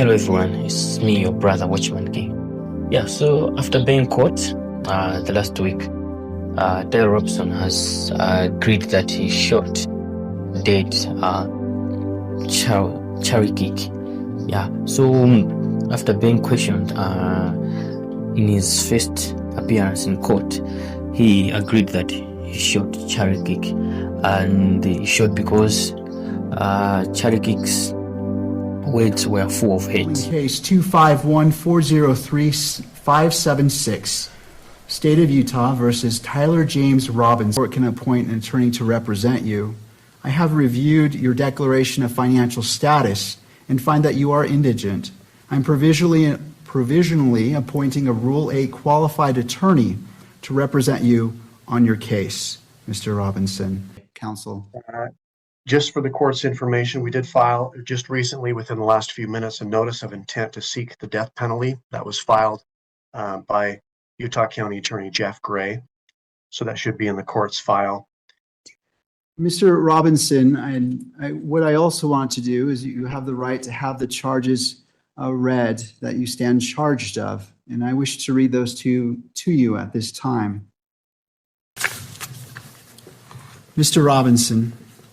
Hello everyone, it's me, your brother Watchman King. Yeah, so after being caught the last week, Taylor Robson has agreed that he shot dead Charlie Kirk. Yeah, so after being questioned in his first appearance in court, he agreed that he shot Charlie Kirk, and he shot because Charlie Kirk's words were full of hate. Case 251-403-576, State of Utah versus Tyler James Robinson. Court can appoint an attorney to represent you. I have reviewed your declaration of financial status and find that you are indigent. I'm provisionally appointing a Rule 8 qualified attorney to represent you on your case, Mr. Robinson. Counsel. Just for the court's information, we did file just recently, within the last few minutes, a notice of intent to seek the death penalty that was filed by Utah County Attorney Jeff Gray. So that should be in the court's file. Mr. Robinson, what I also want to do is you have the right to have the charges read that you stand charged of, and I wish to read those to you at this time. Mr. Robinson,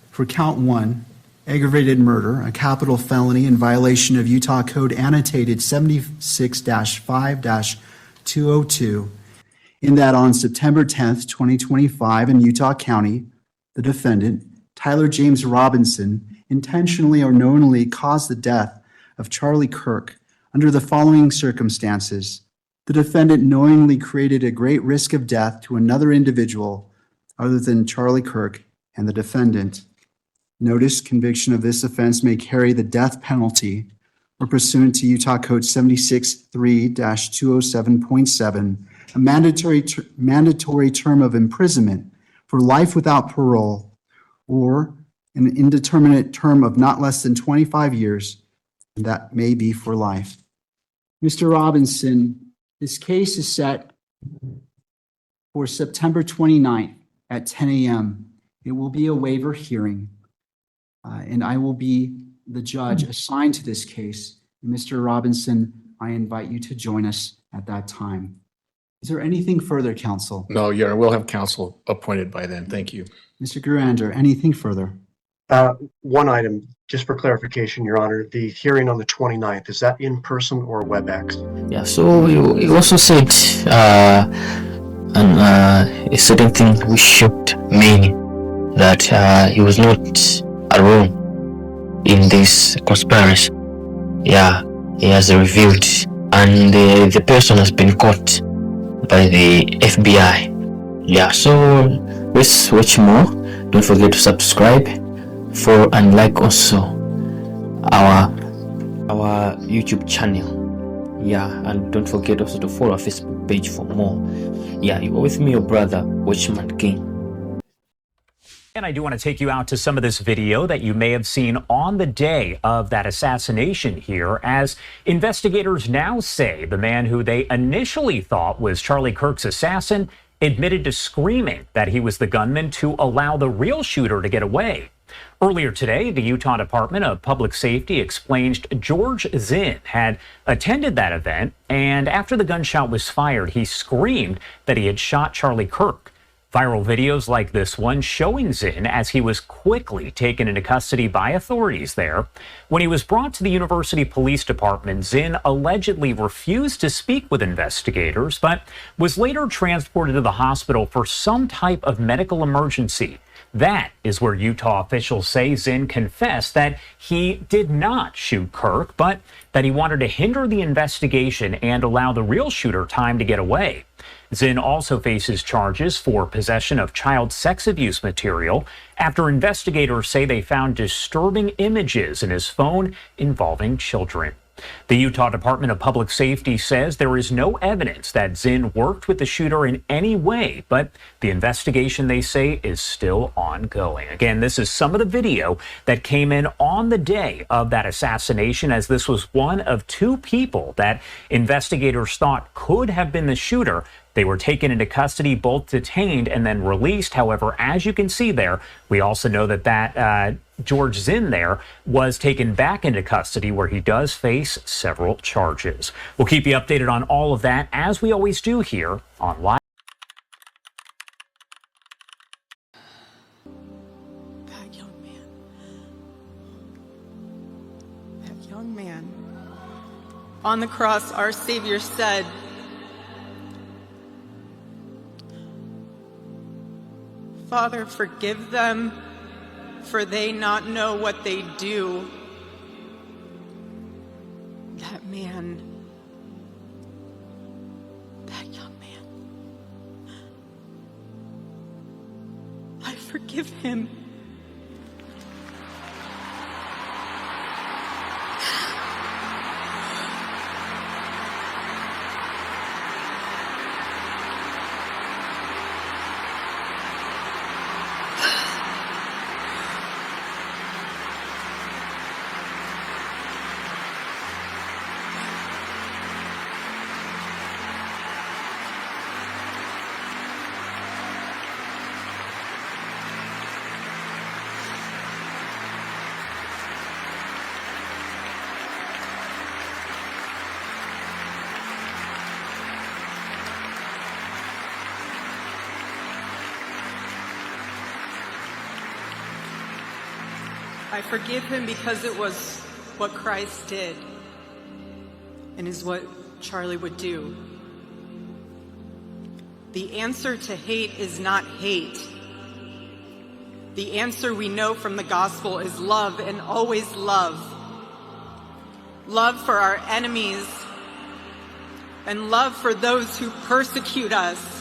for count 1, aggravated murder, a capital felony in violation of Utah Code Annotated 76-5-202, in that on September 10th, 2025 in Utah County, the defendant, Tyler James Robinson, intentionally or knowingly caused the death of Charlie Kirk under the following circumstances. The defendant knowingly created a great risk of death to another individual other than Charlie Kirk and the defendant. Notice conviction of this offense may carry the death penalty or pursuant to Utah Code 76-3-207.7, a mandatory term of imprisonment for life without parole or an indeterminate term of not less than 25 years, and that may be for life. Mr. Robinson, this case is set for September 29th at 10 a.m. It will be a waiver hearing. And I will be the judge assigned to this case. Mr. Robinson, I invite you to join us at that time. Is there anything further, counsel? No, Your Honor, we'll have counsel appointed by then. Thank you. Mr. Gurander, anything further? One item, just for clarification, Your Honor, the hearing on the 29th, is that in person or WebEx? Yeah, so you also said a certain thing which shocked me, that he was not alone in this conspiracy. Yeah, he has revealed, and the person has been caught by the FBI. Yeah, so let's watch more. Don't forget to subscribe, follow, and like also our YouTube channel. Yeah, and don't forget also to follow our Facebook page for more. Yeah, you are with me, your brother Watchman King. And I do want to take you out to some of this video that you may have seen on the day of that assassination here, as investigators now say the man who they initially thought was Charlie Kirk's assassin admitted to screaming that he was the gunman to allow the real shooter to get away. Earlier today, the Utah Department of Public Safety explained George Zinn had attended that event, and after the gunshot was fired, he screamed that he had shot Charlie Kirk. Viral videos like this one showing Zinn as he was quickly taken into custody by authorities there. When he was brought to the University Police Department, Zinn allegedly refused to speak with investigators, but was later transported to the hospital for some type of medical emergency. That is where Utah officials say Zinn confessed that he did not shoot Kirk, but that he wanted to hinder the investigation and allow the real shooter time to get away. Zinn also faces charges for possession of child sex abuse material after investigators say they found disturbing images in his phone involving children. The Utah Department of Public Safety says there is no evidence that Zinn worked with the shooter in any way, but the investigation, they say, is still ongoing. Again, this is some of the video that came in on the day of that assassination, as this was one of two people that investigators thought could have been the shooter They were taken into custody, both detained and then released. However, as you can see there, we also know that George Zinn there was taken back into custody, where he does face several charges. We'll keep you updated on all of that, as we always do here on Live. That young man. On the cross, our Savior said, "Father, forgive them, for they not know what they do." That young man, I forgive him. I forgive him because it was what Christ did and is what Charlie would do. The answer to hate is not hate. The answer we know from the gospel is love, and always love. Love for our enemies and love for those who persecute us.